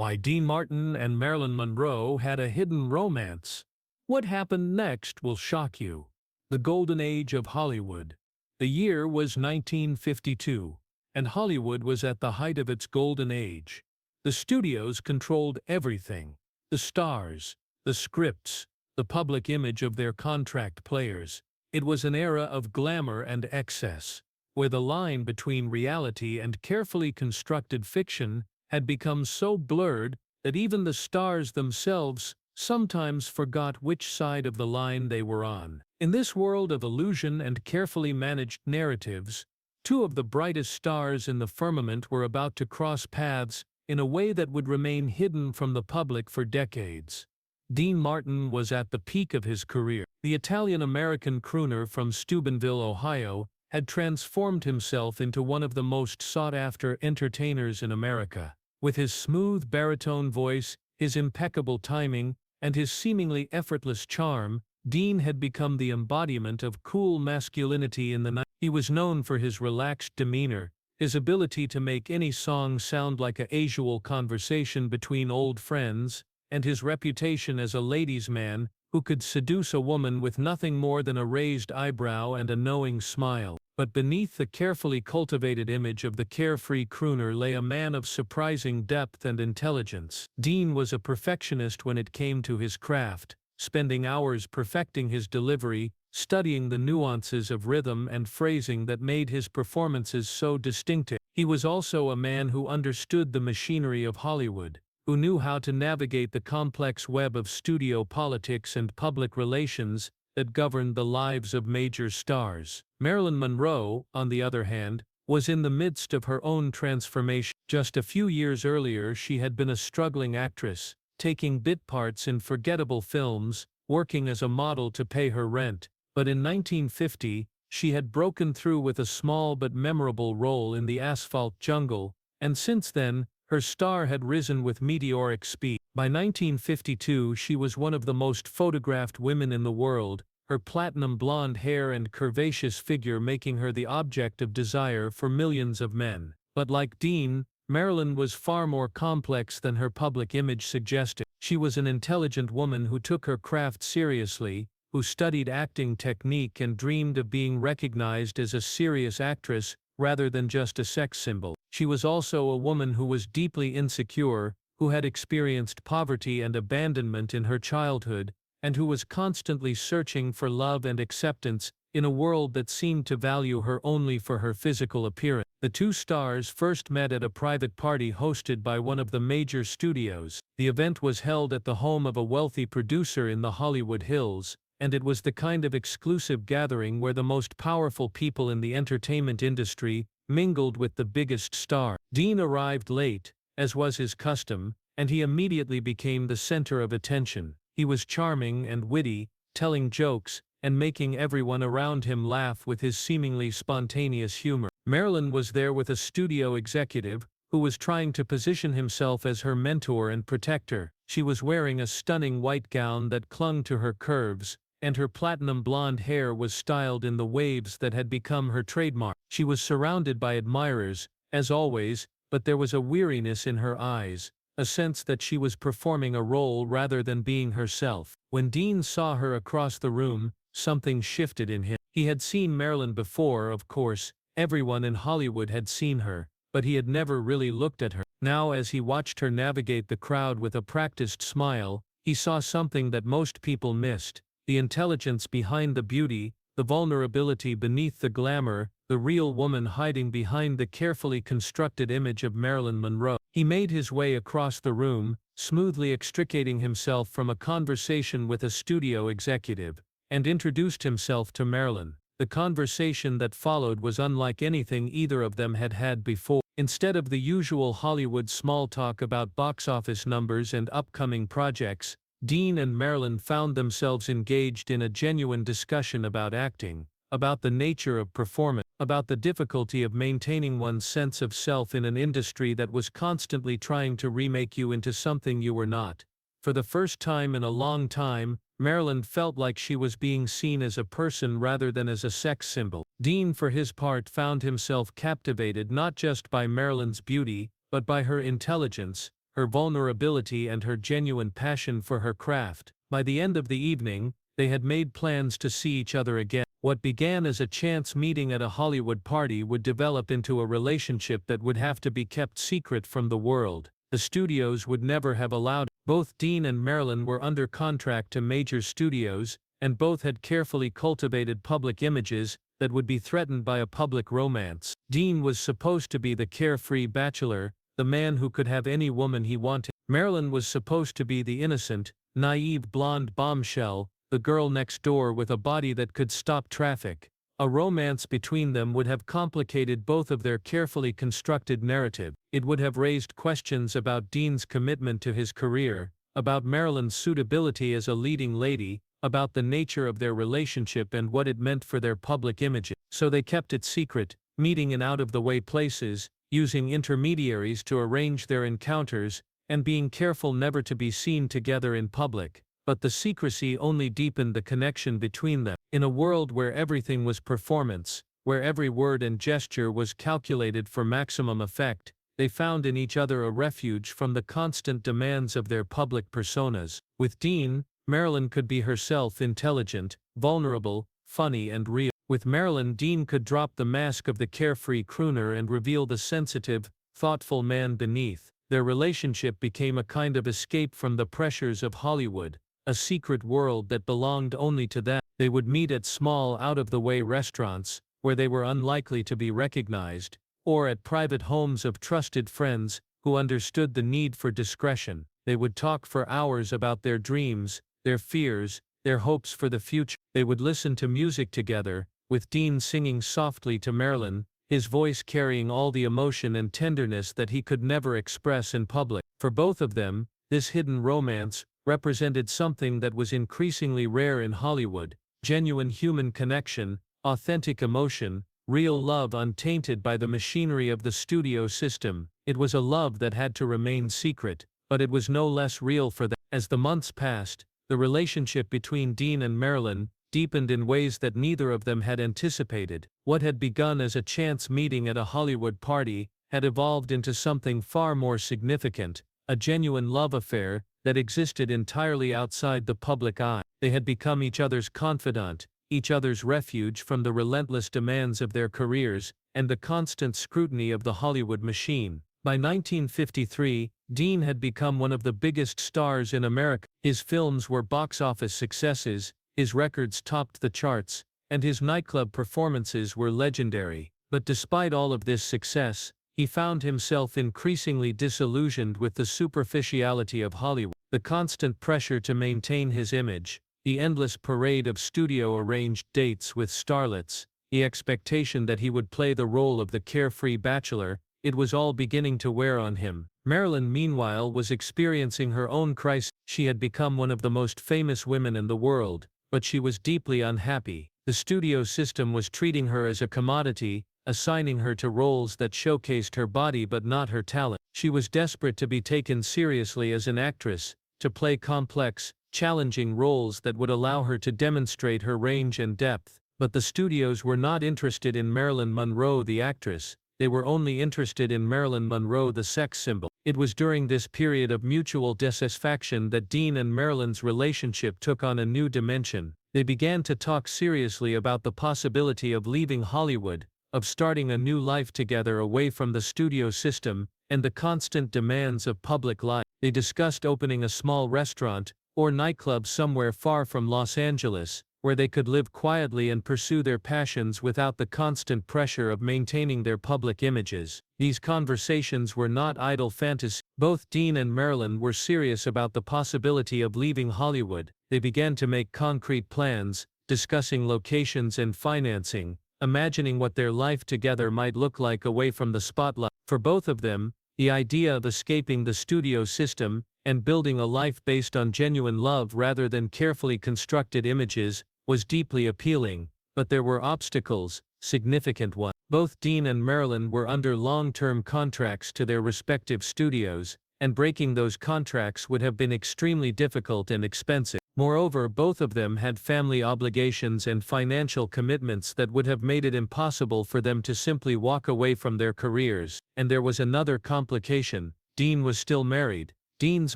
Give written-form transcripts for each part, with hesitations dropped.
Why Dean Martin and Marilyn Monroe had a hidden romance. What happened next will shock you. The golden age of Hollywood. The year was 1952, and Hollywood was at the height of its golden age. The studios controlled everything: the stars, the scripts, the public image of their contract players. It was an era of glamour and excess, where the line between reality and carefully constructed fiction had become so blurred that even the stars themselves sometimes forgot which side of the line they were on. In this world of illusion and carefully managed narratives, two of the brightest stars in the firmament were about to cross paths in a way that would remain hidden from the public for decades. Dean Martin was at the peak of his career. The Italian-American crooner from Steubenville, Ohio, had transformed himself into one of the most sought-after entertainers in America. With his smooth baritone voice, his impeccable timing, and his seemingly effortless charm, Dean had become the embodiment of cool masculinity in the night. He was known for his relaxed demeanor, his ability to make any song sound like a casual conversation between old friends, and his reputation as a ladies' man who could seduce a woman with nothing more than a raised eyebrow and a knowing smile. But beneath the carefully cultivated image of the carefree crooner lay a man of surprising depth and intelligence. Dean was a perfectionist when it came to his craft, spending hours perfecting his delivery, studying the nuances of rhythm and phrasing that made his performances so distinctive. He was also a man who understood the machinery of Hollywood, who knew how to navigate the complex web of studio politics and public relations that governed the lives of major stars. Marilyn Monroe, on the other hand, was in the midst of her own transformation. Just a few years earlier, she had been a struggling actress, taking bit parts in forgettable films, working as a model to pay her rent. But in 1950, she had broken through with a small but memorable role in The Asphalt Jungle, and since then, her star had risen with meteoric speed. By 1952, she was one of the most photographed women in the world, her platinum blonde hair and curvaceous figure making her the object of desire for millions of men. But like Dean, Marilyn was far more complex than her public image suggested. She was an intelligent woman who took her craft seriously, who studied acting technique and dreamed of being recognized as a serious actress rather than just a sex symbol. She was also a woman who was deeply insecure, who had experienced poverty and abandonment in her childhood, and who was constantly searching for love and acceptance in a world that seemed to value her only for her physical appearance. The two stars first met at a private party hosted by one of the major studios. The event was held at the home of a wealthy producer in the Hollywood Hills, and it was the kind of exclusive gathering where the most powerful people in the entertainment industry mingled with the biggest star. Dean arrived late, as was his custom, and he immediately became the center of attention. He was charming and witty, telling jokes, and making everyone around him laugh with his seemingly spontaneous humor. Marilyn was there with a studio executive who was trying to position himself as her mentor and protector. She was wearing a stunning white gown that clung to her curves, and her platinum blonde hair was styled in the waves that had become her trademark. She was surrounded by admirers, as always, but there was a weariness in her eyes, a sense that she was performing a role rather than being herself. When Dean saw her across the room, something shifted in him. He had seen Marilyn before, of course, everyone in Hollywood had seen her, but he had never really looked at her. Now, as he watched her navigate the crowd with a practiced smile, he saw something that most people missed: the intelligence behind the beauty, the vulnerability beneath the glamour, the real woman hiding behind the carefully constructed image of Marilyn Monroe. He made his way across the room, smoothly extricating himself from a conversation with a studio executive, and introduced himself to Marilyn. The conversation that followed was unlike anything either of them had had before. Instead of the usual Hollywood small talk about box office numbers and upcoming projects, Dean and Marilyn found themselves engaged in a genuine discussion about acting, about the nature of performance, about the difficulty of maintaining one's sense of self in an industry that was constantly trying to remake you into something you were not. For the first time in a long time, Marilyn felt like she was being seen as a person rather than as a sex symbol. Dean, for his part, found himself captivated not just by Marilyn's beauty, but by her intelligence, her vulnerability and her genuine passion for her craft. By the end of the evening, they had made plans to see each other again. What began as a chance meeting at a Hollywood party would develop into a relationship that would have to be kept secret from the world. The studios would never have allowed it. Both Dean and Marilyn were under contract to major studios, and both had carefully cultivated public images that would be threatened by a public romance. Dean was supposed to be the carefree bachelor, the man who could have any woman he wanted. Marilyn was supposed to be the innocent, naive blonde bombshell, the girl next door with a body that could stop traffic. A romance between them would have complicated both of their carefully constructed narrative. It would have raised questions about Dean's commitment to his career, about Marilyn's suitability as a leading lady, about the nature of their relationship and what it meant for their public image. So they kept it secret, meeting in out-of-the-way places, using intermediaries to arrange their encounters, and being careful never to be seen together in public. But the secrecy only deepened the connection between them. In a world where everything was performance, where every word and gesture was calculated for maximum effect, they found in each other a refuge from the constant demands of their public personas. With Dean, Marilyn could be herself, intelligent, vulnerable, funny and real. With Marilyn, Dean could drop the mask of the carefree crooner and reveal the sensitive, thoughtful man beneath. Their relationship became a kind of escape from the pressures of Hollywood, a secret world that belonged only to them. They would meet at small, out-of-the-way restaurants, where they were unlikely to be recognized, or at private homes of trusted friends who understood the need for discretion. They would talk for hours about their dreams, their fears, their hopes for the future. They would listen to music together, with Dean singing softly to Marilyn, his voice carrying all the emotion and tenderness that he could never express in public. For both of them, this hidden romance represented something that was increasingly rare in Hollywood: genuine human connection, authentic emotion, real love untainted by the machinery of the studio system. It was a love that had to remain secret, but it was no less real for them. As the months passed, the relationship between Dean and Marilyn deepened in ways that neither of them had anticipated. What had begun as a chance meeting at a Hollywood party had evolved into something far more significant, a genuine love affair that existed entirely outside the public eye. They had become each other's confidant, each other's refuge from the relentless demands of their careers and the constant scrutiny of the Hollywood machine. By 1953, Dean had become one of the biggest stars in America. His films were box office successes, his records topped the charts, and his nightclub performances were legendary. But despite all of this success, he found himself increasingly disillusioned with the superficiality of Hollywood. The constant pressure to maintain his image, the endless parade of studio-arranged dates with starlets, the expectation that he would play the role of the carefree bachelor, it was all beginning to wear on him. Marilyn, meanwhile, was experiencing her own crisis. She had become one of the most famous women in the world, but she was deeply unhappy. The studio system was treating her as a commodity, assigning her to roles that showcased her body but not her talent. She was desperate to be taken seriously as an actress, to play complex, challenging roles that would allow her to demonstrate her range and depth. But the studios were not interested in Marilyn Monroe the actress. They were only interested in Marilyn Monroe the sex symbol. It was during this period of mutual dissatisfaction that Dean and Marilyn's relationship took on a new dimension. They began to talk seriously about the possibility of leaving Hollywood, of starting a new life together away from the studio system and the constant demands of public life. They discussed opening a small restaurant or nightclub somewhere far from Los Angeles, where they could live quietly and pursue their passions without the constant pressure of maintaining their public images. These conversations were not idle fantasies. Both Dean and Marilyn were serious about the possibility of leaving Hollywood. They began to make concrete plans, discussing locations and financing, imagining what their life together might look like away from the spotlight. For both of them, the idea of escaping the studio system and building a life based on genuine love rather than carefully constructed images was deeply appealing. But there were obstacles, significant ones. Both Dean and Marilyn were under long-term contracts to their respective studios, and breaking those contracts would have been extremely difficult and expensive. Moreover, both of them had family obligations and financial commitments that would have made it impossible for them to simply walk away from their careers. And there was another complication: Dean was still married. Dean's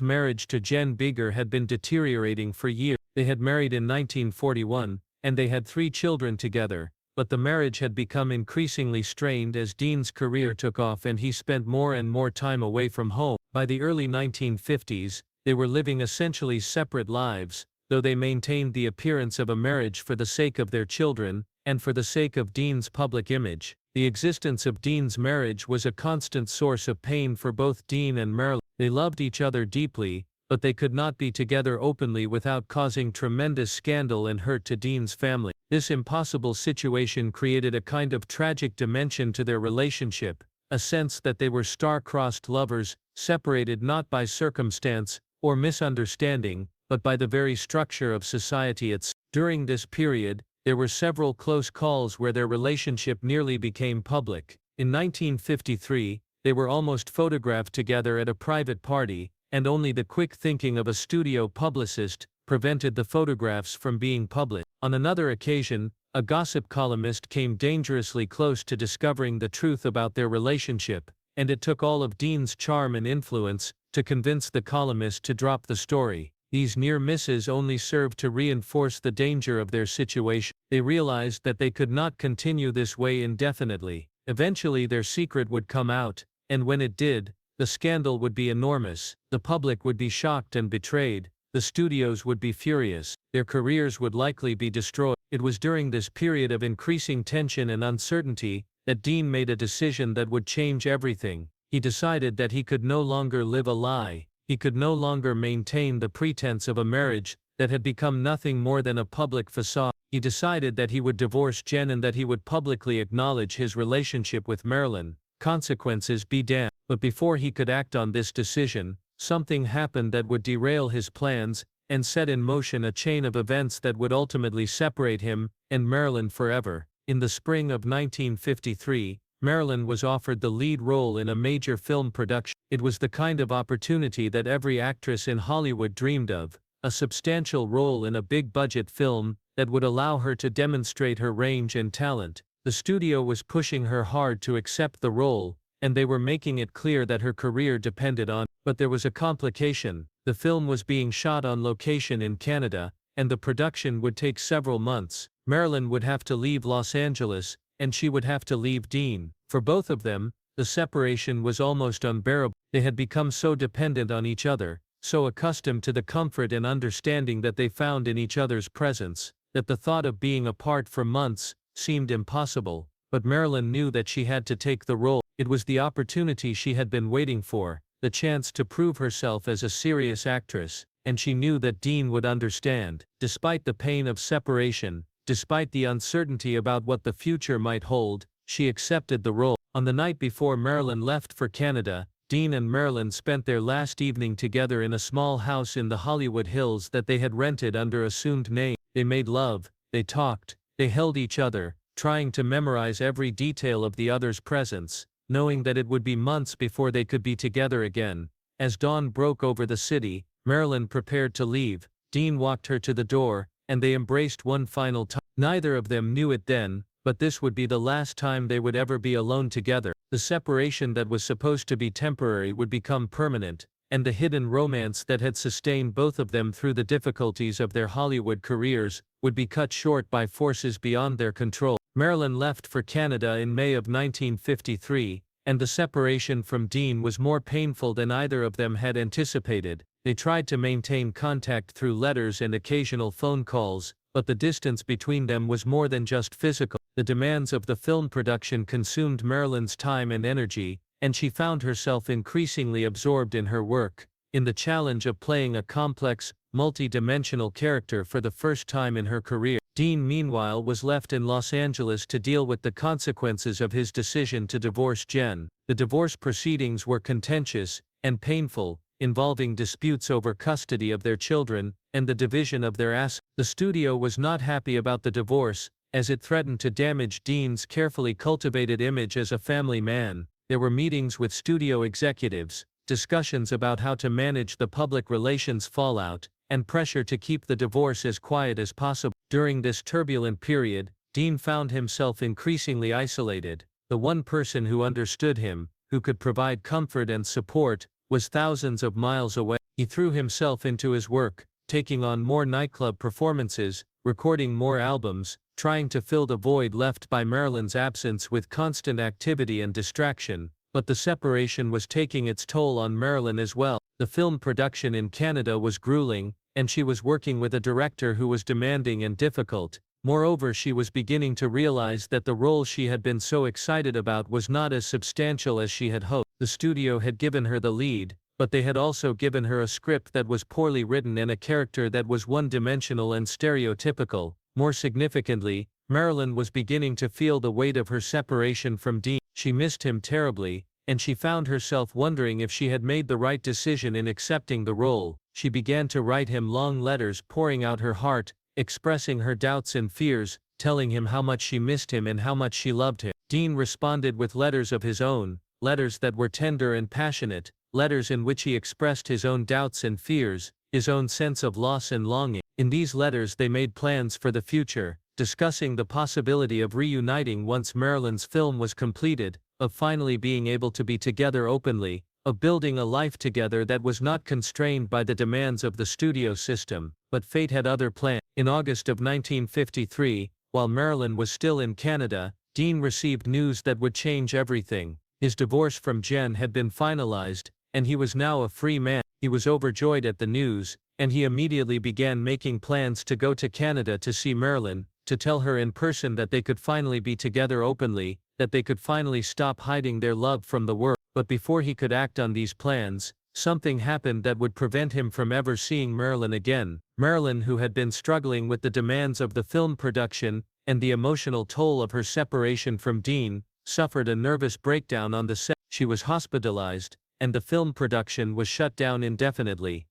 marriage to Jen Bieger had been deteriorating for years. They had married in 1941, and they had 3 children together, but the marriage had become increasingly strained as Dean's career took off and he spent more and more time away from home. By the early 1950s, they were living essentially separate lives, though they maintained the appearance of a marriage for the sake of their children, and for the sake of Dean's public image. The existence of Dean's marriage was a constant source of pain for both Dean and Marilyn. They loved each other deeply, but they could not be together openly without causing tremendous scandal and hurt to Dean's family. This impossible situation created a kind of tragic dimension to their relationship, a sense that they were star-crossed lovers, separated not by circumstance or misunderstanding, but by the very structure of society itself. During this period, there were several close calls where their relationship nearly became public. In 1953, they were almost photographed together at a private party, and only the quick thinking of a studio publicist prevented the photographs from being published. On another occasion, a gossip columnist came dangerously close to discovering the truth about their relationship, and it took all of Dean's charm and influence to convince the columnist to drop the story. These near misses only served to reinforce the danger of their situation. They realized that they could not continue this way indefinitely. Eventually their secret would come out, and when it did, the scandal would be enormous. The public would be shocked and betrayed. The studios would be furious. Their careers would likely be destroyed. It was during this period of increasing tension and uncertainty that Dean made a decision that would change everything. He decided that he could no longer live a lie. He could no longer maintain the pretense of a marriage that had become nothing more than a public facade. He decided that he would divorce Jen and that he would publicly acknowledge his relationship with Marilyn. Consequences be damned. But before he could act on this decision, something happened that would derail his plans and set in motion a chain of events that would ultimately separate him and Marilyn forever. In the spring of 1953, Marilyn was offered the lead role in a major film production. It was the kind of opportunity that every actress in Hollywood dreamed of, a substantial role in a big-budget film that would allow her to demonstrate her range and talent. The studio was pushing her hard to accept the role, and they were making it clear that her career depended on it. But there was a complication. The film was being shot on location in Canada, and the production would take several months. Marilyn would have to leave Los Angeles, and she would have to leave Dean. For both of them, the separation was almost unbearable. They had become so dependent on each other, so accustomed to the comfort and understanding that they found in each other's presence, that the thought of being apart for months seemed impossible. But Marilyn knew that she had to take the role. It was the opportunity she had been waiting for, the chance to prove herself as a serious actress, and she knew that Dean would understand. Despite the pain of separation, despite the uncertainty about what the future might hold, she accepted the role. On the night before Marilyn left for Canada, Dean and Marilyn spent their last evening together in a small house in the Hollywood Hills that they had rented under assumed names. They made love, they talked, they held each other, trying to memorize every detail of the other's presence, knowing that it would be months before they could be together again. As dawn broke over the city, Marilyn prepared to leave. Dean walked her to the door, and they embraced one final time. Neither of them knew it then, but this would be the last time they would ever be alone together. The separation that was supposed to be temporary would become permanent, and the hidden romance that had sustained both of them through the difficulties of their Hollywood careers would be cut short by forces beyond their control. Marilyn left for Canada in May of 1953, and the separation from Dean was more painful than either of them had anticipated. They tried to maintain contact through letters and occasional phone calls, but the distance between them was more than just physical. The demands of the film production consumed Marilyn's time and energy, and she found herself increasingly absorbed in her work, in the challenge of playing a complex, multi-dimensional character for the first time in her career. Dean, meanwhile, was left in Los Angeles to deal with the consequences of his decision to divorce Jen. The divorce proceedings were contentious and painful, involving disputes over custody of their children and the division of their assets. The studio was not happy about the divorce, as it threatened to damage Dean's carefully cultivated image as a family man. There were meetings with studio executives, discussions about how to manage the public relations fallout, and pressure to keep the divorce as quiet as possible. During this turbulent period, Dean found himself increasingly isolated. The one person who understood him, who could provide comfort and support, was thousands of miles away. He threw himself into his work, taking on more nightclub performances, recording more albums, trying to fill the void left by Marilyn's absence with constant activity and distraction. But the separation was taking its toll on Marilyn as well. The film production in Canada was grueling, and she was working with a director who was demanding and difficult. Moreover, she was beginning to realize that the role she had been so excited about was not as substantial as she had hoped. The studio had given her the lead, but they had also given her a script that was poorly written and a character that was one-dimensional and stereotypical. More significantly, Marilyn was beginning to feel the weight of her separation from Dean. She missed him terribly, and she found herself wondering if she had made the right decision in accepting the role. She began to write him long letters, pouring out her heart, expressing her doubts and fears, telling him how much she missed him and how much she loved him. Dean responded with letters of his own, letters that were tender and passionate, letters in which he expressed his own doubts and fears, his own sense of loss and longing. In these letters they made plans for the future, discussing the possibility of reuniting once Marilyn's film was completed, of finally being able to be together openly, of building a life together that was not constrained by the demands of the studio system. But fate had other plans. In August of 1953, while Marilyn was still in Canada, Dean received news that would change everything. His divorce from Jen had been finalized, and he was now a free man. He was overjoyed at the news, and he immediately began making plans to go to Canada to see Marilyn, to tell her in person that they could finally be together openly, that they could finally stop hiding their love from the world. But before he could act on these plans, something happened that would prevent him from ever seeing Marilyn again. Marilyn, who had been struggling with the demands of the film production and the emotional toll of her separation from Dean, suffered a nervous breakdown on the set. She was hospitalized, and the film production was shut down indefinitely.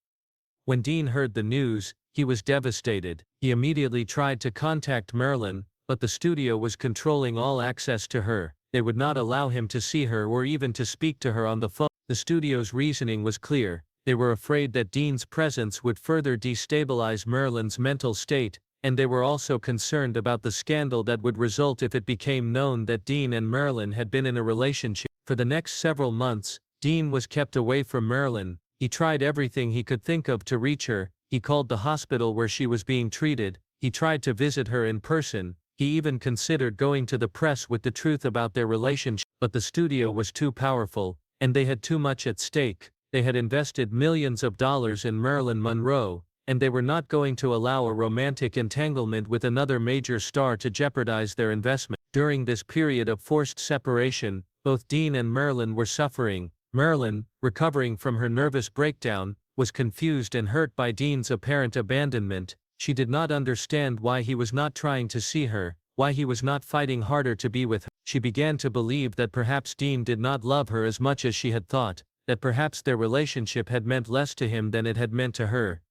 When Dean heard the news, he was devastated. He immediately tried to contact Marilyn, but the studio was controlling all access to her. They would not allow him to see her or even to speak to her on the phone. The studio's reasoning was clear. They were afraid that Dean's presence would further destabilize Marilyn's mental state, and they were also concerned about the scandal that would result if it became known that Dean and Marilyn had been in a relationship. For the next several months, Dean was kept away from Marilyn. He tried everything he could think of to reach her. He called the hospital where she was being treated. He tried to visit her in person. He even considered going to the press with the truth about their relationship. But the studio was too powerful, and they had too much at stake. They had invested millions of dollars in Marilyn Monroe, and they were not going to allow a romantic entanglement with another major star to jeopardize their investment. During this period of forced separation, both Dean and Marilyn were suffering. Marilyn, recovering from her nervous breakdown, was confused and hurt by Dean's apparent abandonment. She did not understand why he was not trying to see her, why he was not fighting harder to be with her. She began to believe that perhaps Dean did not love her as much as she had thought, that perhaps their relationship had meant less to him than it had meant to her.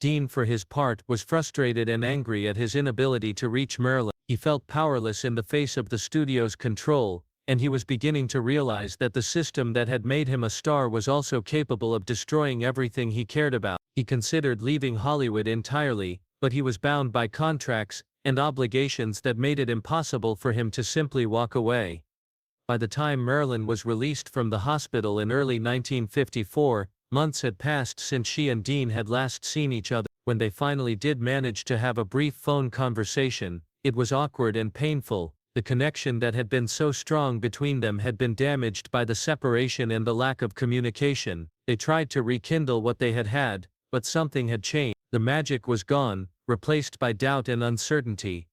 Dean, for his part, was frustrated and angry at his inability to reach Marilyn. He felt powerless in the face of the studio's control, and he was beginning to realize that the system that had made him a star was also capable of destroying everything he cared about. He considered leaving Hollywood entirely, but he was bound by contracts and obligations that made it impossible for him to simply walk away. By the time Marilyn was released from the hospital in early 1954, months had passed since she and Dean had last seen each other. When they finally did manage to have a brief phone conversation, it was awkward and painful. The connection that had been so strong between them had been damaged by the separation and the lack of communication. They tried to rekindle what they had had, but something had changed. The magic was gone, replaced by doubt and uncertainty.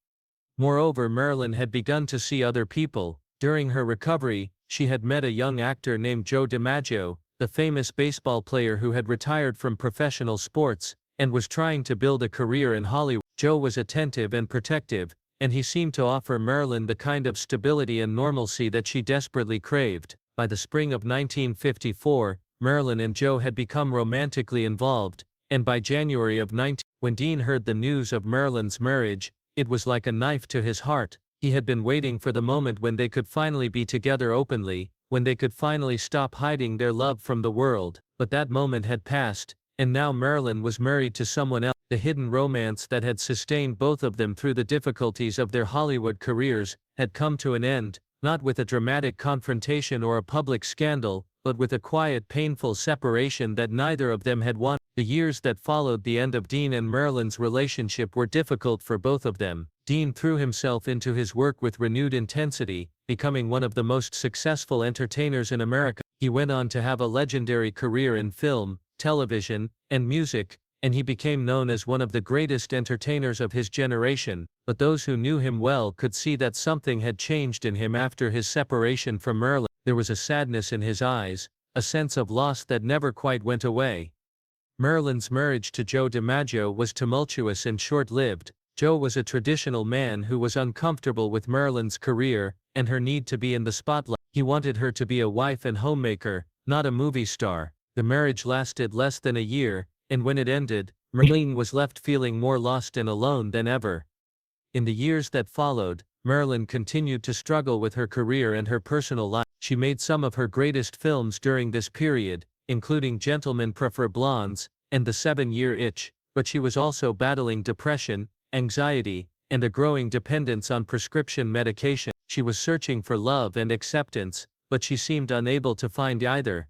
Moreover, Marilyn had begun to see other people. During her recovery, she had met a young actor named Joe DiMaggio, the famous baseball player who had retired from professional sports and was trying to build a career in Hollywood. Joe was attentive and protective, and he seemed to offer Marilyn the kind of stability and normalcy that she desperately craved. By the spring of 1954, Marilyn and Joe had become romantically involved, and by January of 19... When Dean heard the news of Marilyn's marriage, it was like a knife to his heart. He had been waiting for the moment when they could finally be together openly, when they could finally stop hiding their love from the world. But that moment had passed, and now Marilyn was married to someone else. The hidden romance that had sustained both of them through the difficulties of their Hollywood careers had come to an end, not with a dramatic confrontation or a public scandal, but with a quiet, painful separation that neither of them had wanted. The years that followed the end of Dean and Marilyn's relationship were difficult for both of them. Dean threw himself into his work with renewed intensity, becoming one of the most successful entertainers in America. He went on to have a legendary career in film, television, and music, and he became known as one of the greatest entertainers of his generation. But those who knew him well could see that something had changed in him after his separation from Marilyn. There was a sadness in his eyes, a sense of loss that never quite went away. Marilyn's marriage to Joe DiMaggio was tumultuous and short-lived. Joe was a traditional man who was uncomfortable with Marilyn's career and her need to be in the spotlight. He wanted her to be a wife and homemaker, not a movie star. The marriage lasted less than a year, and when it ended, Marilyn was left feeling more lost and alone than ever. In the years that followed, Marilyn continued to struggle with her career and her personal life. She made some of her greatest films during this period, including Gentlemen Prefer Blondes and The 7-Year Itch, but she was also battling depression, anxiety, and a growing dependence on prescription medication. She was searching for love and acceptance, but she seemed unable to find either.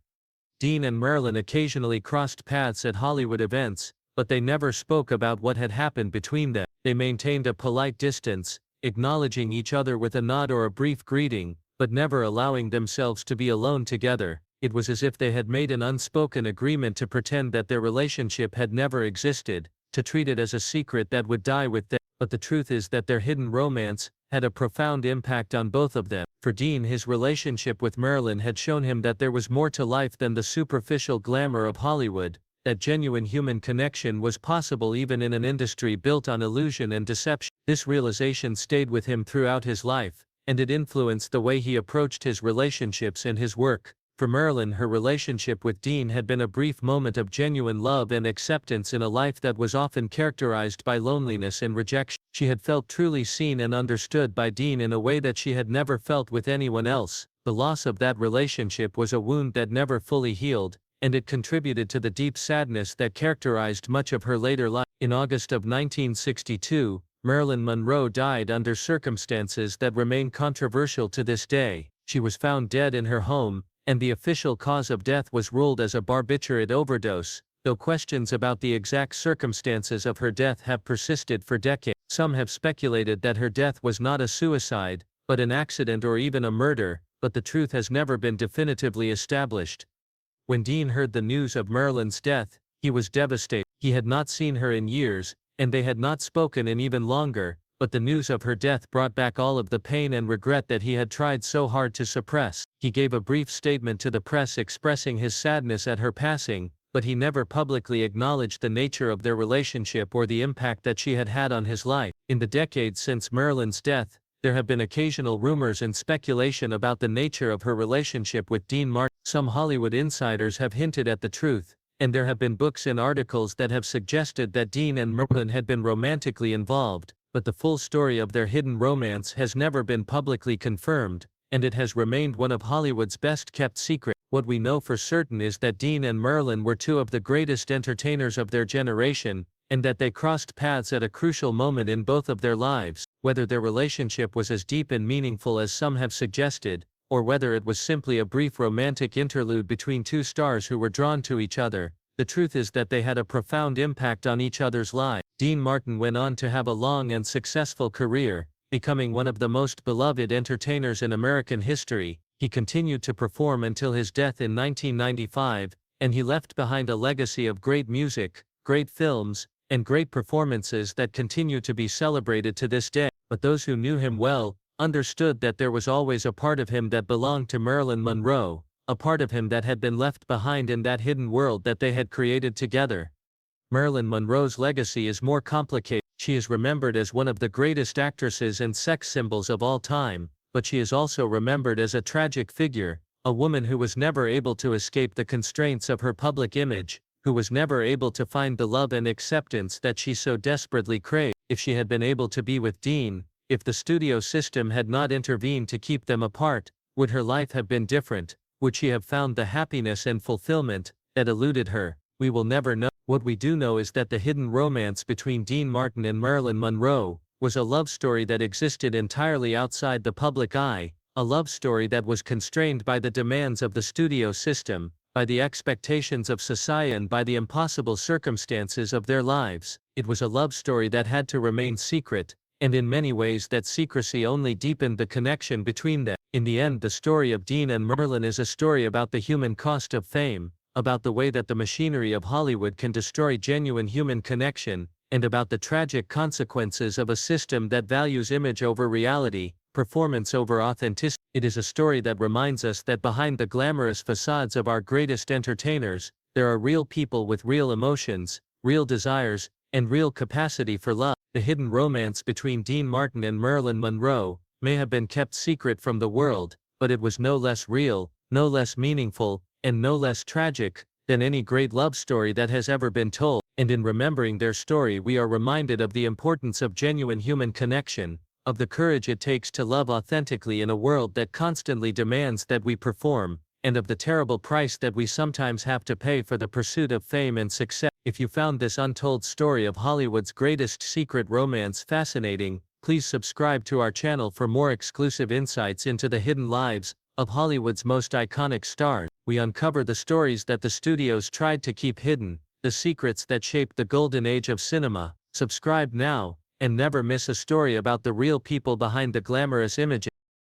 Dean and Marilyn occasionally crossed paths at Hollywood events, but they never spoke about what had happened between them. They maintained a polite distance, acknowledging each other with a nod or a brief greeting, but never allowing themselves to be alone together. It was as if they had made an unspoken agreement to pretend that their relationship had never existed, to treat it as a secret that would die with them. But the truth is that their hidden romance had a profound impact on both of them. For Dean, his relationship with Marilyn had shown him that there was more to life than the superficial glamour of Hollywood, that genuine human connection was possible even in an industry built on illusion and deception. This realization stayed with him throughout his life, and it influenced the way he approached his relationships and his work. For Marilyn, her relationship with Dean had been a brief moment of genuine love and acceptance in a life that was often characterized by loneliness and rejection. She had felt truly seen and understood by Dean in a way that she had never felt with anyone else. The loss of that relationship was a wound that never fully healed, and it contributed to the deep sadness that characterized much of her later life. In August of 1962, Marilyn Monroe died under circumstances that remain controversial to this day. She was found dead in her home, and the official cause of death was ruled as a barbiturate overdose, though questions about the exact circumstances of her death have persisted for decades. Some have speculated that her death was not a suicide, but an accident or even a murder, but the truth has never been definitively established. When Dean heard the news of Marilyn's death, he was devastated. He had not seen her in years, and they had not spoken in even longer, but the news of her death brought back all of the pain and regret that he had tried so hard to suppress. He gave a brief statement to the press expressing his sadness at her passing, but he never publicly acknowledged the nature of their relationship or the impact that she had had on his life. In the decades since Marilyn's death, there have been occasional rumors and speculation about the nature of her relationship with Dean Martin. Some Hollywood insiders have hinted at the truth, and there have been books and articles that have suggested that Dean and Marilyn had been romantically involved, but the full story of their hidden romance has never been publicly confirmed, and it has remained one of Hollywood's best-kept secrets. What we know for certain is that Dean and Marilyn were two of the greatest entertainers of their generation, and that they crossed paths at a crucial moment in both of their lives. Whether their relationship was as deep and meaningful as some have suggested, or whether it was simply a brief romantic interlude between two stars who were drawn to each other, the truth is that they had a profound impact on each other's lives. Dean Martin went on to have a long and successful career, becoming one of the most beloved entertainers in American history. He continued to perform until his death in 1995, and he left behind a legacy of great music, great films, and great performances that continue to be celebrated to this day. But those who knew him well understood that there was always a part of him that belonged to Marilyn Monroe, a part of him that had been left behind in that hidden world that they had created together. Marilyn Monroe's legacy is more complicated. She is remembered as one of the greatest actresses and sex symbols of all time, but she is also remembered as a tragic figure, a woman who was never able to escape the constraints of her public image, who was never able to find the love and acceptance that she so desperately craved. If she had been able to be with Dean, if the studio system had not intervened to keep them apart, would her life have been different? Would she have found the happiness and fulfillment that eluded her? We will never know. What we do know is that the hidden romance between Dean Martin and Marilyn Monroe was a love story that existed entirely outside the public eye, A love story that was constrained by the demands of the studio system, by the expectations of society and by the impossible circumstances of their lives. It was a love story that had to remain secret, and in many ways that secrecy only deepened the connection between them. In the end, the story of Dean and Marilyn is a story about the human cost of fame, about the way that the machinery of Hollywood can destroy genuine human connection, and about the tragic consequences of a system that values image over reality, performance over authenticity. It is a story that reminds us that behind the glamorous facades of our greatest entertainers, there are real people with real emotions, real desires, and real capacity for love. The hidden romance between Dean Martin and Marilyn Monroe may have been kept secret from the world, but it was no less real, no less meaningful, and no less tragic than any great love story that has ever been told. And in remembering their story, we are reminded of the importance of genuine human connection, of the courage it takes to love authentically in a world that constantly demands that we perform, and of the terrible price that we sometimes have to pay for the pursuit of fame and success. If you found this untold story of Hollywood's greatest secret romance fascinating, please subscribe to our channel for more exclusive insights into the hidden lives of Hollywood's most iconic stars. We uncover the stories that the studios tried to keep hidden, the secrets that shaped the golden age of cinema. Subscribe now, and never miss a story about the real people behind the glamorous images.